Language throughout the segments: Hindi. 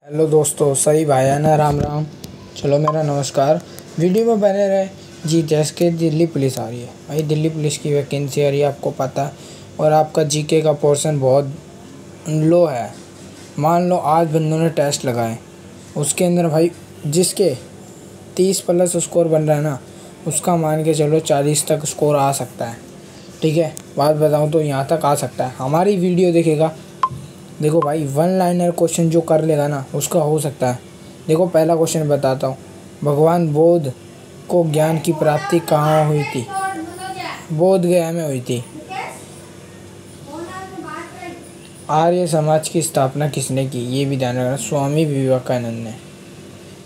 हेलो दोस्तों, सभी भाईयाना राम राम। चलो मेरा नमस्कार। वीडियो में बने रहे। जी जैसे कि दिल्ली पुलिस आ रही है भाई, दिल्ली पुलिस की वैकेंसी आ रही है, आपको पता है। और आपका जीके का पोर्शन बहुत लो है। मान लो आज बंदों ने टेस्ट लगाए, उसके अंदर भाई जिसके 30+ स्कोर बन रहा है ना, उसका मान के चलो 40 तक स्कोर आ सकता है। ठीक है, बात बताऊँ तो यहाँ तक आ सकता है। हमारी वीडियो देखेगा, देखो भाई, वन लाइनर क्वेश्चन जो कर लेगा ना, उसका हो सकता है। देखो पहला क्वेश्चन बताता हूँ। भगवान बुद्ध को ज्ञान की प्राप्ति कहाँ हुई थी? बोध गया में हुई थी। आर्य समाज की स्थापना किसने की? ये भी ध्यान रखना, स्वामी विवेकानंद ने।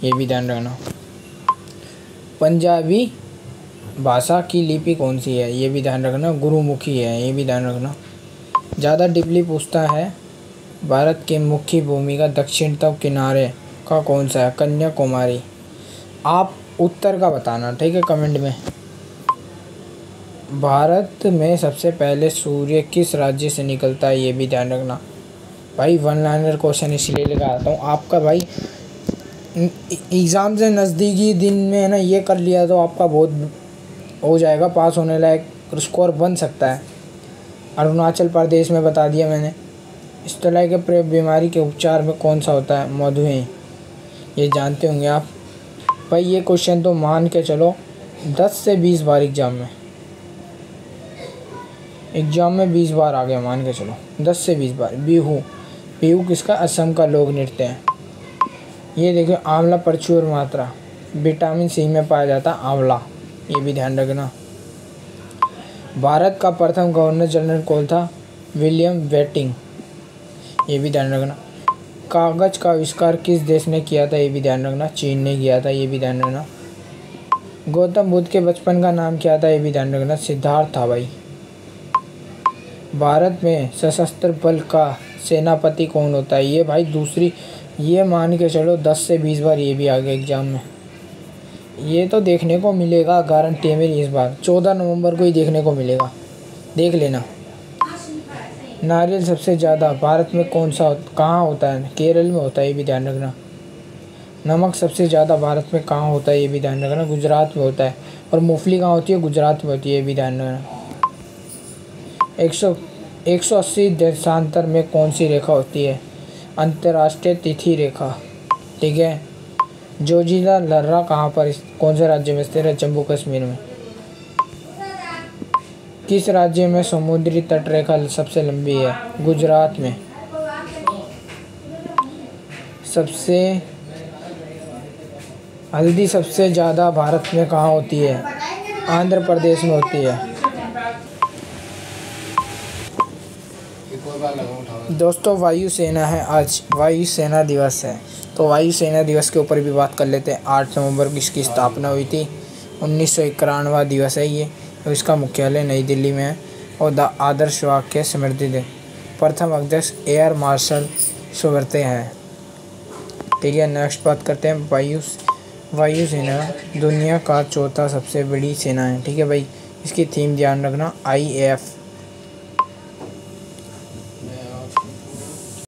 ये भी ध्यान रखना। पंजाबी भाषा की लिपि कौन सी है? ये भी ध्यान रखना, गुरुमुखी है। ये भी ध्यान रखना। ज़्यादा डीपली पूछता है, भारत के मुख्य भूमि का दक्षिणतम किनारे का कौन सा है? कन्याकुमारी। आप उत्तर का बताना, ठीक है, कमेंट में। भारत में सबसे पहले सूर्य किस राज्य से निकलता है? ये भी ध्यान रखना भाई। वन लाइनर क्वेश्चन इसलिए लेकर आता हूँ आपका भाई, एग्ज़ाम से नज़दीकी दिन में है ना, ये कर लिया तो आपका बहुत हो जाएगा, पास होने लायक स्कोर बन सकता है। अरुणाचल प्रदेश में बता दिया मैंने। इस तरह के बीमारी के उपचार में कौन सा होता है? मधुमेह। ये जानते होंगे आप भाई। ये क्वेश्चन तो मान के चलो 10 से 20 बार एग्ज़ाम में 20 बार आ गया, मान के चलो 10 से 20 बार। बिहू। बिहू किसका? असम का लोक नृत्य है। ये देखिए, आंवला प्रचुर मात्रा विटामिन सी में पाया जाता है, आंवला। ये भी ध्यान रखना। भारत का प्रथम गवर्नर जनरल कौन था? William Bentinck. ये भी ध्यान रखना। कागज़ का आविष्कार किस देश ने किया था? ये भी ध्यान रखना, चीन ने किया था। ये भी ध्यान रखना। गौतम बुद्ध के बचपन का नाम क्या था? ये भी ध्यान रखना, सिद्धार्थ था भाई। भारत में सशस्त्र बल का सेनापति कौन होता है? ये भाई दूसरी, ये मान के चलो 10 से 20 बार ये भी आ गया एग्जाम में। ये तो देखने को मिलेगा, गारंटी है मेरी। इस बार 14 नवंबर को ही देखने को मिलेगा, देख लेना। नारियल सबसे ज़्यादा भारत में कौन सा कहाँ होता है? केरल में होता है। ये भी ध्यान रखना। नमक सबसे ज़्यादा भारत में कहाँ होता है? ये भी ध्यान रखना, गुजरात में होता है। और मूंगफली कहाँ होती है? गुजरात में होती है। ये भी ध्यान रखना। 180 देशांतर में कौन सी रेखा होती है? अंतर्राष्ट्रीय तिथि रेखा। ठीक है। जोजिला लर्रा कहाँ पर, कौन से राज्य में स्थित है? जम्मू कश्मीर में। किस राज्य में समुद्री तट रेखा सबसे लंबी है? गुजरात में। हल्दी सबसे ज़्यादा भारत में कहाँ होती है? आंध्र प्रदेश में होती है। दोस्तों, वायुसेना है, आज वायुसेना दिवस है, तो वायुसेना दिवस के ऊपर भी बात कर लेते हैं। 8 नवंबर को इसकी स्थापना हुई थी। 1991वां दिवस है ये। तो इसका मुख्यालय नई दिल्ली में है और आदर्श वाक्य समृद्धि दे। प्रथम अध्यक्ष एयर मार्शल सुब्रते हैं। ठीक है, नेक्स्ट बात करते हैं। वायुसेना दुनिया का चौथा सबसे बड़ी सेना है। ठीक है भाई, इसकी थीम ध्यान रखना, IAF।